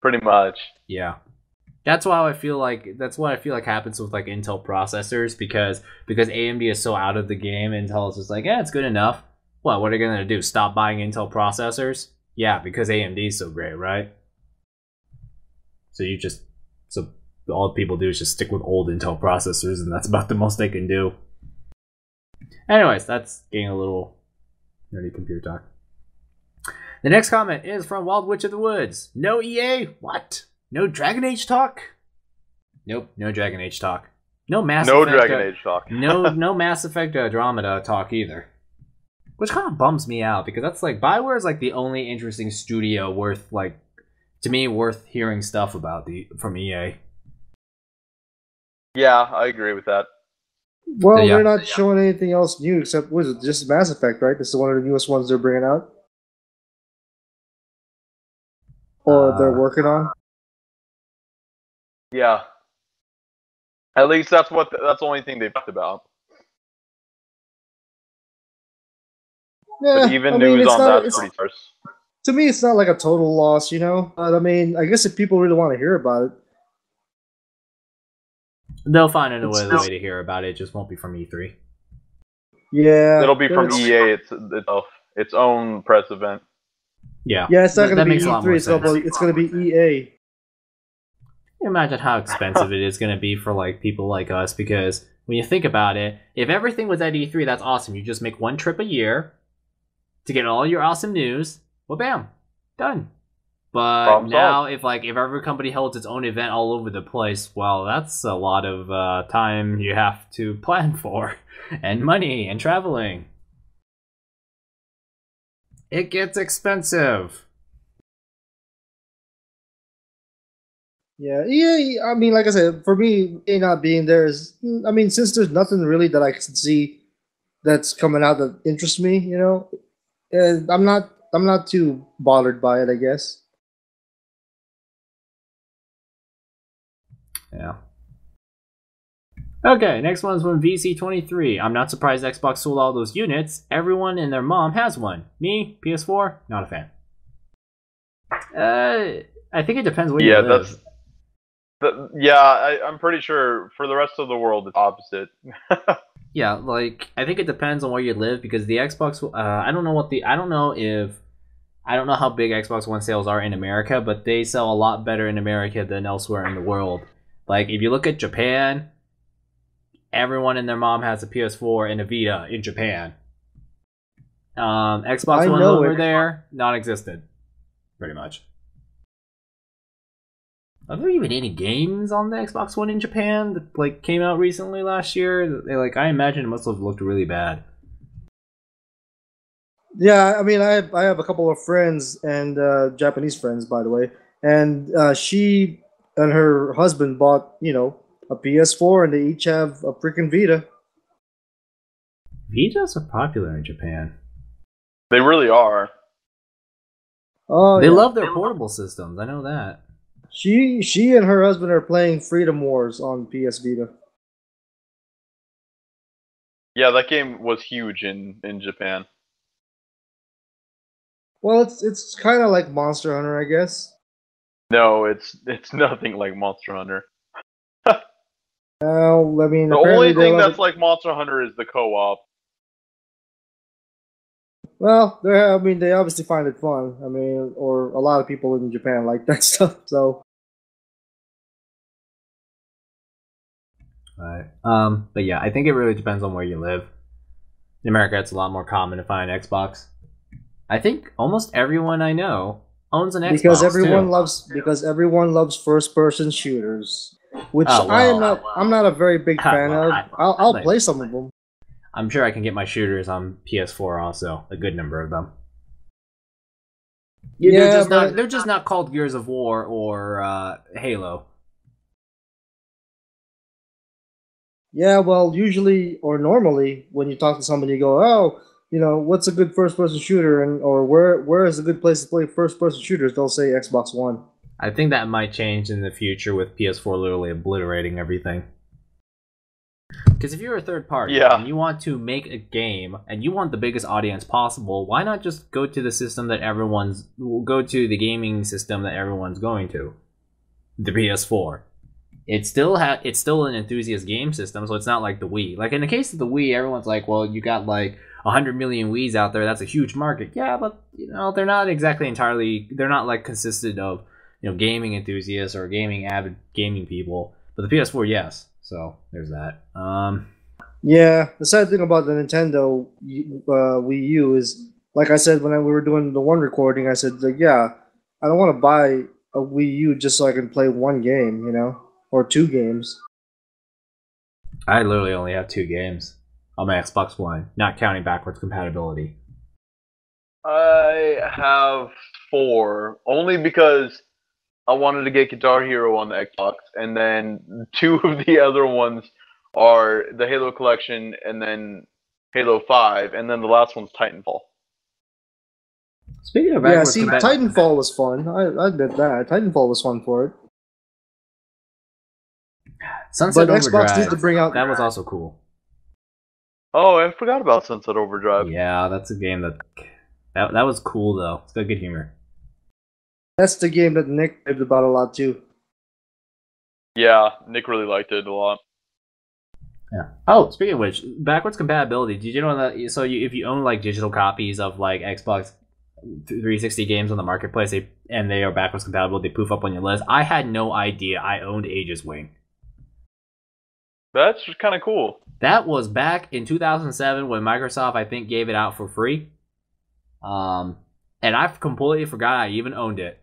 Pretty much. Yeah. That's what I feel like happens with Intel processors because AMD is so out of the game. Intel is just like, it's good enough. What are they gonna do? Stop buying Intel processors? Yeah, because AMD is so great, right? So all people do is just stick with old Intel processors, and that's about the most they can do. Anyways, that's getting a little nerdy computer talk. The next comment is from Wild Witch of the Woods. No EA? What? No Dragon Age talk? Nope, no Dragon Age talk. No Mass Effect No Mass Effect Andromeda talk either. Which kind of bums me out because that's BioWare is the only interesting studio worth hearing stuff about from EA. Yeah, I agree with that. Well, they're not showing anything else new except just Mass Effect, right? This is one of the newest ones they're bringing out. Or they're working on. Yeah. At least that's the only thing they've talked about. Yeah, but even news on that's pretty sparse. To me, it's not like a total loss, But I mean, I guess if people really want to hear about it, they'll find a way to hear about it. It just won't be from E3. Yeah, it'll be from EA. Its own press event. Yeah, it's not going to be E3. It's going to be EA. Can you imagine how expensive it is going to be for people like us? Because when you think about it, if everything was at E3, that's awesome. You just make one trip a year to get all your awesome news. Well, bam, done. But now, if every company holds its own event all over the place, well, that's a lot of time you have to plan for, and money, and traveling. It gets expensive. Yeah, I mean, like I said, for me, EA not being there is, I mean, since there's nothing really that I can see that's coming out that interests me, I'm not too bothered by it, I guess. Yeah. Okay, next one's from VC23. I'm not surprised Xbox sold all those units. Everyone and their mom has one. Me, PS4, not a fan. I think it depends where you live. I'm pretty sure for the rest of the world it's opposite. Yeah, I think it depends on where you live because the Xbox. I don't know how big Xbox One sales are in America, but they sell a lot better in America than elsewhere in the world. If you look at Japan, everyone and their mom has a PS4 and a Vita in Japan. Xbox I One know over it. there, non-existent, pretty much. Are there even any games on the Xbox One in Japan that like came out recently last year? They, like, I imagine it must have looked really bad. Yeah, I mean, I have a couple of friends and Japanese friends, by the way, and she and her husband bought a PS4, and they each have a freaking Vita. Vitas are popular in Japan. They really are. Oh, They yeah. love their portable systems. I know that. She and her husband are playing Freedom Wars on PS Vita. Yeah, that game was huge in Japan. Well, it's kind of like Monster Hunter, I guess. No, it's nothing like Monster Hunter. Well, I mean, The apparently only they thing love that's it. like Monster Hunter is the co-op. Well, I mean, they obviously find it fun. I mean, or a lot of people in Japan like that stuff. So, Right. But yeah, I think it really depends on where you live. In America, it's a lot more common to find Xbox. I think almost everyone I know owns an Xbox because everyone loves first-person shooters, which Oh, well. I'm not a very big fan Well, of. I'll like- play some of them. I'm sure I can get my shooters on PS4 also, a good number of them. Yeah, they're just not called Gears of War or Halo. Yeah, well, usually or normally when you talk to somebody, you go, "Oh, what's a good first-person shooter?" and or where is a good place to play first-person shooters? They'll say Xbox One. I think that might change in the future with PS4 literally obliterating everything. Because if you're a third party and you want to make a game and you want the biggest audience possible, why not just go to the gaming system that everyone's going to, the PS4? It's still an enthusiast game system, so it's not like the Wii. Like in the case of the Wii, everyone's like, well, you got like 100 million Wiis out there. That's a huge market. Yeah, but they're not exactly entirely. They're not like consisted of gaming enthusiasts or avid gaming people. But the PS4, yes. So there's that. Yeah, the sad thing about the Nintendo Wii U is, like I said when we were doing the one recording, I said, like, yeah, I don't want to buy a Wii U just so I can play one game, or two games. I literally only have 2 games on my Xbox One, not counting backwards compatibility. I have 4, only because I wanted to get Guitar Hero on the Xbox, and then 2 of the other ones are the Halo Collection, and then Halo 5, and then the last one's Titanfall. Speaking of Yeah, see, Titanfall was fun. I admit that. Titanfall was fun for it. Sunset But Xbox Overdrive, needs to bring out... that was also cool. Oh, I forgot about Sunset Overdrive. Yeah, that's a game that was cool though. It's got good humor. That's the game that Nick raved about a lot too. Yeah, Nick really liked it a lot. Yeah. Oh, speaking of which, backwards compatibility. Did you know that? So if you own like digital copies of like Xbox 360 games on the marketplace, and they are backwards compatible, they poof up on your list. I had no idea I owned Aegis Wing. That's kind of cool. That was back in 2007 when Microsoft, I think, gave it out for free. And I completely forgot I even owned it.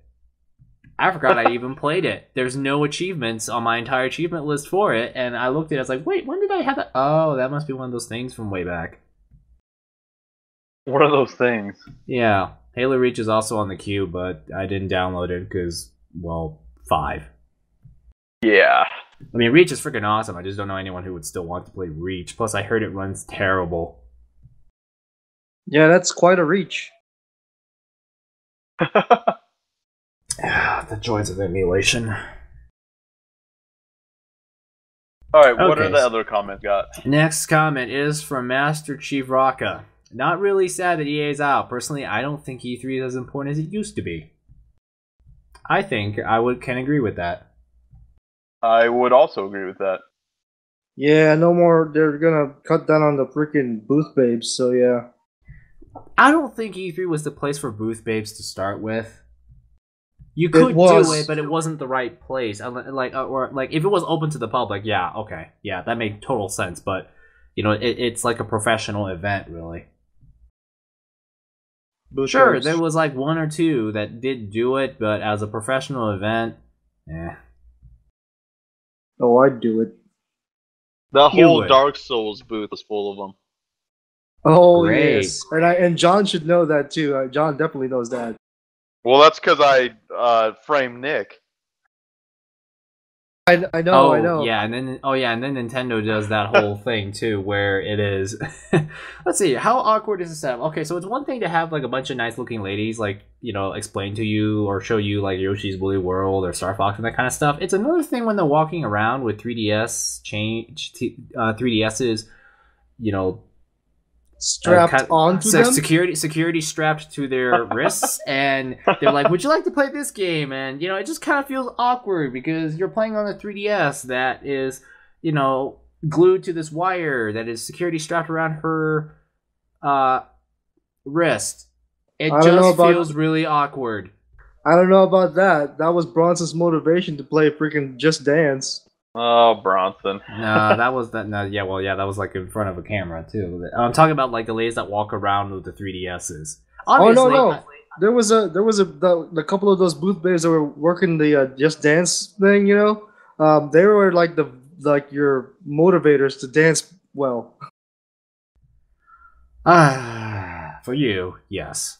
I forgot I even played it. There's no achievements on my entire achievement list for it, and I looked at it, I was like, wait, when did I have that? Oh, that must be one of those things from way back. What are those things? Yeah. Halo Reach is also on the queue, but I didn't download it because, well, 5. Yeah. I mean, Reach is freaking awesome. I just don't know anyone who would still want to play Reach. Plus, I heard it runs terrible. Yeah, that's quite a reach. The joys of emulation. Alright, what Okay. are the other comments got? Next comment is from Master Chief Raka. Not really sad that EA is out. Personally, I don't think E3 is as important as it used to be. I think can agree with that. I would also agree with that. Yeah, no more. They're gonna cut down on the freaking booth babes. So yeah. I don't think E3 was the place for booth babes to start with. You could was. do it, but it wasn't the right place. Or if it was open to the public, yeah, okay, yeah, that made total sense. But it's like a professional event, really. Sure, there was like one or two that did do it, but as a professional event, Oh, I'd do it. The whole Dark Souls booth was full of them. Oh, Great. yes. And John should know that too. John definitely knows that. Well, that's because I framed Nick. I know. Yeah, and then Nintendo does that whole thing too, where it is. Let's see, how awkward is the setup? Okay, so it's one thing to have like a bunch of nice-looking ladies, like explain to you or show you like Yoshi's Woolly World or Star Fox and that kind of stuff. It's another thing when they're walking around with 3DSs, strapped onto them. Security strapped to their wrists, and they're like, "Would you like to play this game?" And it just kind of feels awkward because you're playing on a 3DS that is, glued to this wire that is security strapped around her wrist. It just feels really awkward. I don't know about that. That was Bronson's motivation to play freaking Just Dance. Oh, Bronson. No, that was that. No, yeah, well, yeah, that was like in front of a camera too. I'm talking about like the ladies that walk around with the 3DSs. Obviously, no. There was a couple of those booth babes that were working the Just Dance thing. They were like your motivators to dance well. For you, yes.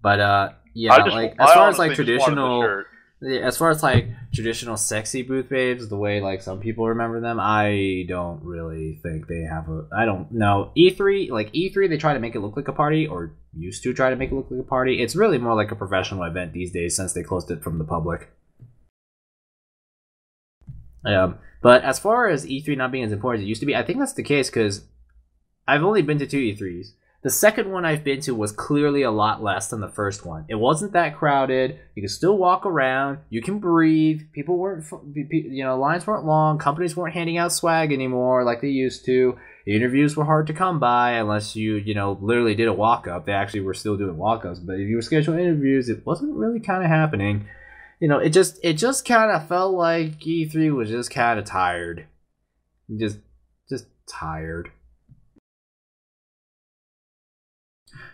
But yeah, like as far as like traditional. As far as like traditional sexy booth babes, the way like some people remember them, I don't really think they have I don't know. E3, they try to make it look like a party, or used to try to make it look like a party. It's really more like a professional event these days since they closed it from the public. But as far as E3 not being as important as it used to be, I think that's the case because I've only been to 2 E3s. The second one I've been to was clearly a lot less than the first one. It wasn't that crowded. You can still walk around. You can breathe. People weren't, lines weren't long. Companies weren't handing out swag anymore like they used to. Interviews were hard to come by unless you, literally did a walk-up. They actually were still doing walk-ups. But if you were scheduling interviews, it wasn't really kind of happening. It just kind of felt like E3 was just kind of tired. Just tired.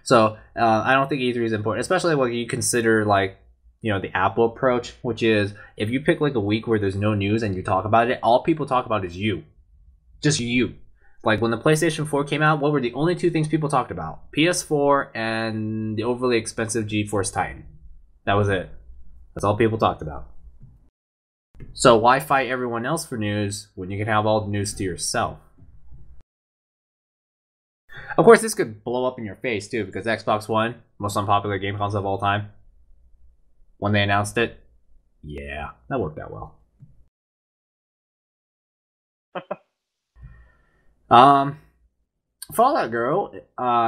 So I don't think E3 is important, especially when you consider the Apple approach, which is if you pick like a week where there's no news and you talk about it, all people talk about is you, just you. Like when the PlayStation 4 came out, what were the only 2 things people talked about? PS4 and the overly expensive GeForce Titan. That was it. That's all people talked about. So why fight everyone else for news when you can have all the news to yourself? Of course, this could blow up in your face, too, because Xbox One, most unpopular game console of all time, when they announced it, yeah, that worked out well. Fallout Girl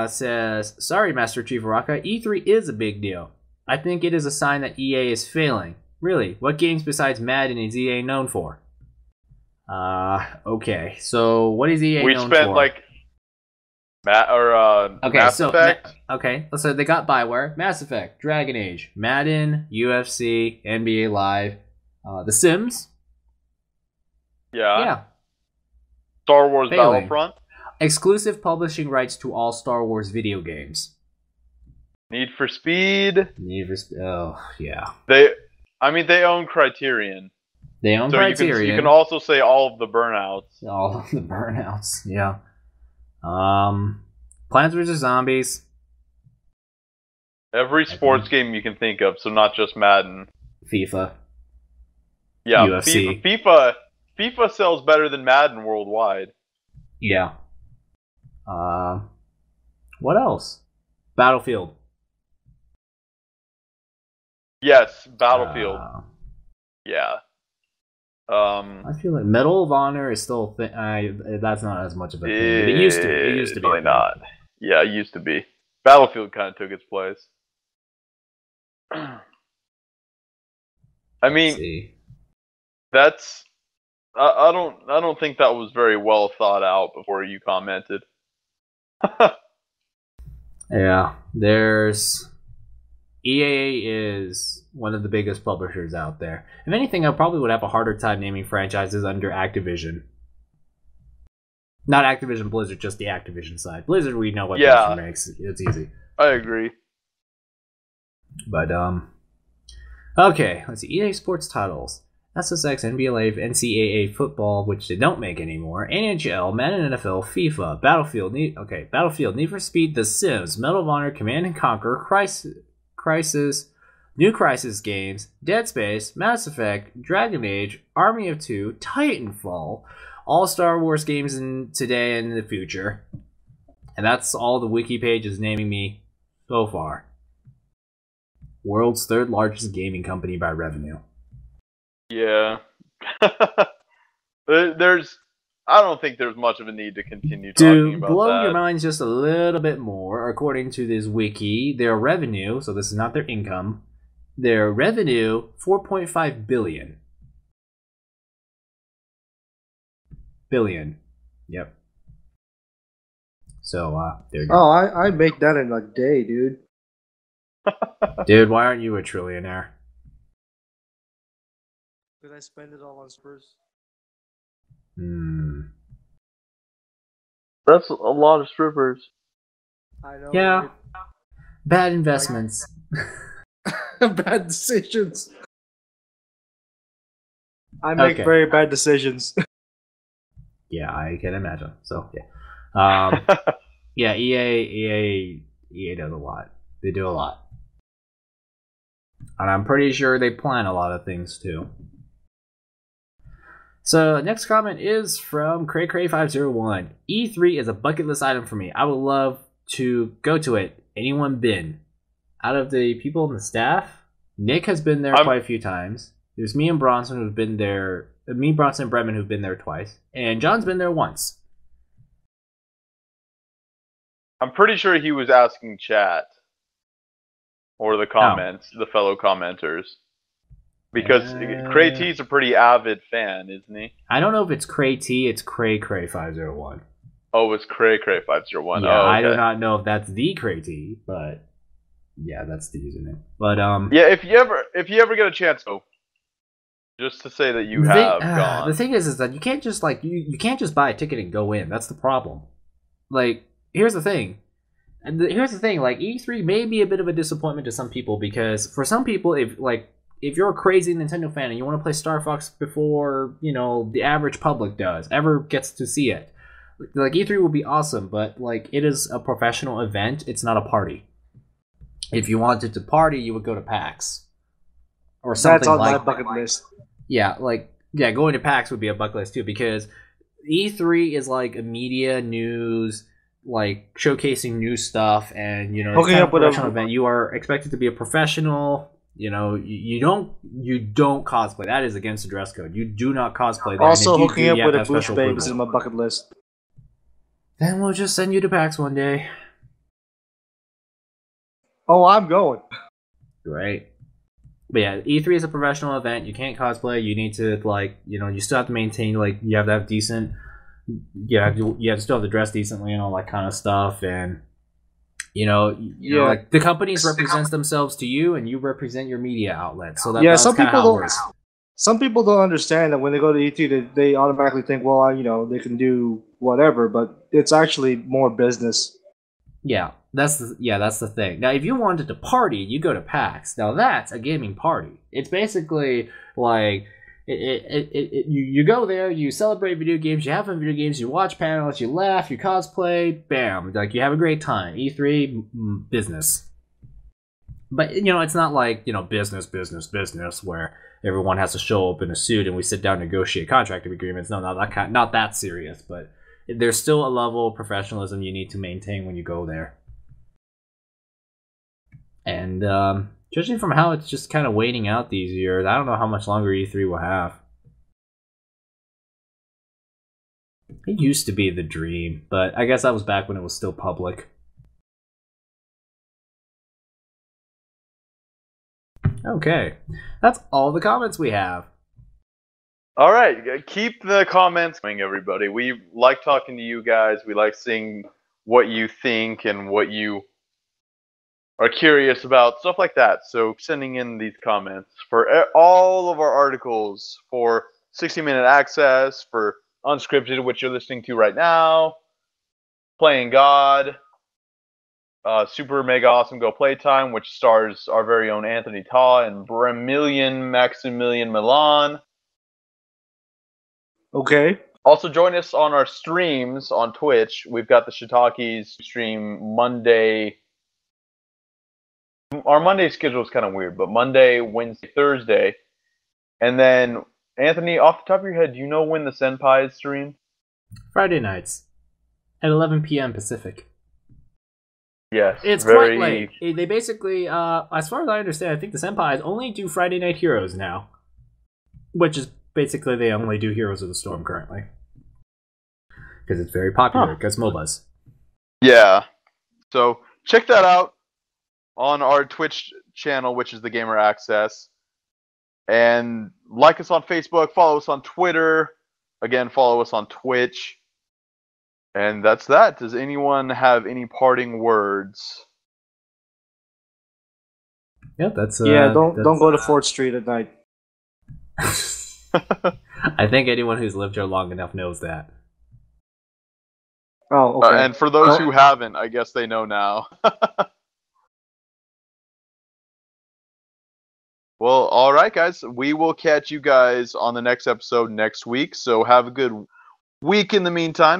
says, sorry, Master Chief Araka, E3 is a big deal. I think it is a sign that EA is failing. Really, what games besides Madden is EA known for? Okay, so what is EA known for? We spent Mass Effect. So they got Bioware, Mass Effect, Dragon Age, Madden, UFC, NBA Live, The Sims. Yeah. Star Wars Battlefront. Exclusive publishing rights to all Star Wars video games. Need for Speed. Oh, yeah. They own Criterion. Criterion. You can also say all of the Burnouts. All of the Burnouts, yeah. Plants vs. Zombies. Every sports game you can think of, so not just Madden. FIFA. Yeah, UFC. FIFA sells better than Madden worldwide. Yeah. What else? Battlefield. Yes, Battlefield. Yeah. I feel like Medal of Honor is still that's not as much of a thing. But it used to be. It used to be. Really not. Yeah, it used to be. Battlefield kind of took its place. I mean, that's. I don't think that was very well thought out before you commented. Yeah, there's EA is one of the biggest publishers out there. If anything, I probably would have a harder time naming franchises under Activision. Not Activision Blizzard, just the Activision side. Blizzard, we know what Blizzard makes. It's easy. I agree. But, okay, let's see. EA Sports titles. SSX, NBA Live, NCAA football, which they don't make anymore. NHL, Madden NFL, FIFA, Battlefield, Need for Speed, The Sims, Medal of Honor, Command and Conquer, Crisis, New Crisis games, Dead Space, Mass Effect, Dragon Age, Army of Two, Titanfall, all Star Wars games in today and in the future. And that's all the wiki page is naming me so far. World's third largest gaming company by revenue. Yeah. I don't think there's much of a need to continue talking about that. To blow your minds just a little bit more, according to this wiki, their revenue, so this is not their income, their revenue, $4.5 billion. Billion. Yep. So, there you go. Oh, I make that in a day, dude. Dude, why aren't you a trillionaire? Did I spend it all on Spurs? That's a lot of strippers. I know. Yeah. Right? Bad investments. Bad decisions. I make very bad decisions. Yeah, I can imagine. So, yeah. Yeah, EA does a lot. They do a lot. And I'm pretty sure they plan a lot of things, too. So, next comment is from CrayCray501. E3 is a bucket list item for me. I would love to go to it. Anyone been? Out of the people on the staff, Nick has been there quite a few times. There's me and Bronson who've been there. Me, Bronson, and Bremen who've been there twice. And John's been there once. I'm pretty sure he was asking chat. Or the comments, the fellow commenters. Because Cray T's a pretty avid fan, isn't he? I don't know if it's Cray T, it's CrayCray501. Oh, it's CrayCray501. Yeah, okay. I do not know if that's the Cray T, but yeah, that's the username. But yeah, if you ever get a chance, go. Just to say that you have gone. The thing is that you can't just you can't just buy a ticket and go in. That's the problem. Like, here's the thing. And here's the thing, like, E3 may be a bit of a disappointment to some people, because for some people, if you're a crazy Nintendo fan and you want to play Star Fox before, the average public ever gets to see it, like, E3 would be awesome, but, like, it is a professional event. It's not a party. If you wanted to party, you would go to PAX. Or something. That's on my bucket list. Yeah, going to PAX would be a bucket list, too, because E3 is, like, a media news, like, showcasing new stuff, and it's kind of a professional event. You are expected to be a professional. You don't cosplay. That is against the dress code. You do not cosplay. That. Also, hooking up with a Bush Babe is in my bucket list. Then we'll just send you to PAX one day. Oh, I'm going. Right. But yeah, E3 is a professional event. You can't cosplay. You need to, you still have to maintain, you have to have decent. You have to still have to dress decently and all that kind of stuff, and the companies represents themselves to you, and you represent your media outlet. So that's some people don't understand that when they go to E3, they automatically think, well, they can do whatever, but it's actually more business. Yeah, that's the thing. Now, if you wanted to party, you go to PAX. Now that's a gaming party. It's basically like. You go there, you celebrate video games, you have fun video games, you watch panels, you laugh, you cosplay, bam, you have a great time. E3, business. But, it's not like, business, where everyone has to show up in a suit and we sit down and negotiate contract agreements. No, not that serious, but there's still a level of professionalism you need to maintain when you go there. And, judging from how it's just kind of waiting out these years, I don't know how much longer E3 will have. It used to be the dream, but I guess that was back when it was still public. Okay, that's all the comments we have. All right, keep the comments coming, everybody. We like talking to you guys. We like seeing what you think and what you are curious about stuff like that. So sending in these comments for all of our articles, for 60-minute access, for Unscripted, which you're listening to right now, Playing God, Super Mega Awesome Go Playtime, which stars our very own Anthony Ta and Bremillion Maximilian Milan. Okay. Also, join us on our streams on Twitch. We've got the Shiitakes stream Monday. Our Monday schedule is kind of weird, but Monday, Wednesday, Thursday. And then, Anthony, off the top of your head, do you know when the Senpais stream? Friday nights at 11 p.m. Pacific. Yes, It's quite late. They basically, as far as I understand, I think the Senpais only do Friday Night Heroes now. Which is basically they only do Heroes of the Storm currently. Because it's very popular, because MOBAs. Yeah. So, check that out on our Twitch channel, which is the Gamer Access. And like us on Facebook, follow us on Twitter. Again, follow us on Twitch. And that's that. Does anyone have any parting words? Yeah, that's don't go to 4th Street at night. I think anyone who's lived here long enough knows that. Oh, okay. And for those who haven't, I guess they know now. Well, all right, guys. We will catch you guys on the next episode next week. So have a good week in the meantime.